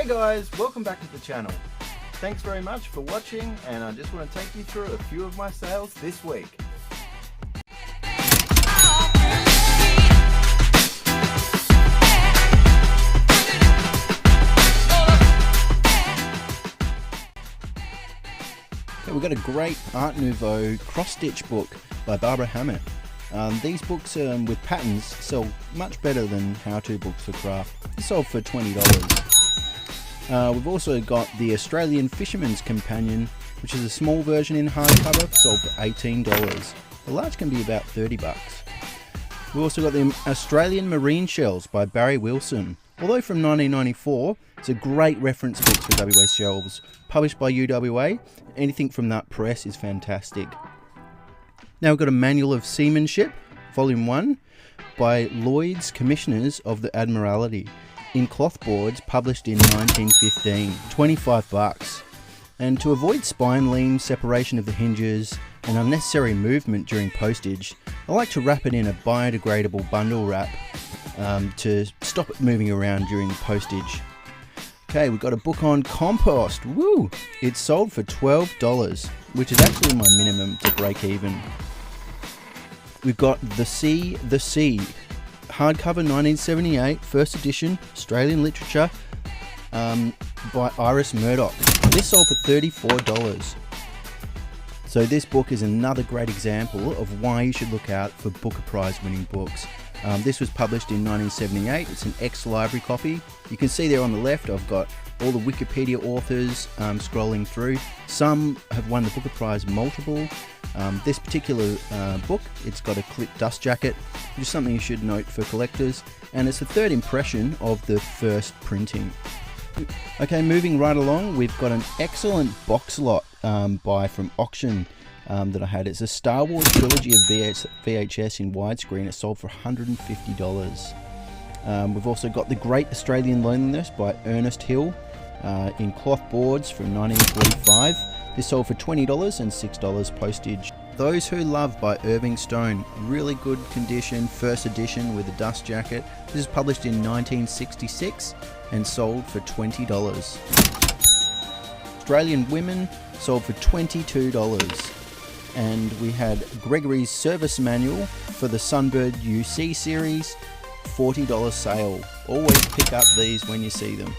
Hey guys, welcome back to the channel. Thanks very much for watching, and I just want to take you through a few of my sales this week. Okay, we've got a great Art Nouveau cross-stitch book by Barbara Hammett. These books with patterns sell much better than how-to books for craft. It's sold for $20. We've also got the Australian Fisherman's Companion, which is a small version in hardcover, sold for $18. The large can be about $30. We've also got the Australian Marine Shells by Barry Wilson. Although from 1994, it's a great reference book for WA shelves. Published by UWA, anything from that press is fantastic. Now we've got a Manual of Seamanship, Volume 1, by Lloyd's Commissioners of the Admiralty, in cloth boards, published in 1915, $25. And to avoid spine lean, separation of the hinges, and unnecessary movement during postage, I like to wrap it in a biodegradable bundle wrap to stop it moving around during postage. Okay, we've got a book on compost. Woo! It's sold for $12, which is actually my minimum to break even. We've got The Sea, hardcover 1978, first edition, Australian literature, by Iris Murdoch. This sold for $34. So this book is another great example of why you should look out for Booker Prize winning books. This was published in 1978. It's an ex-library copy. You can see there on the left I've got all the Wikipedia authors scrolling through. Some have won the Booker Prize multiple. This particular book, it's got a clip dust jacket, which is something you should note for collectors, and it's the third impression of the first printing. Okay, moving right along, we've got an excellent box lot buy from auction that I had. It's a Star Wars trilogy of VHS in widescreen. It sold for $150. We've also got The Great Australian Loneliness by Ernest Hill in cloth boards from 1945. This sold for $20 and $6 postage. Those Who Love by Irving Stone, really good condition, first edition with a dust jacket. This is published in 1966 and sold for $20. Australian Women sold for $22. And we had Gregory's Service Manual for the Sunbird UC series, $40 sale. Always pick up these when you see them.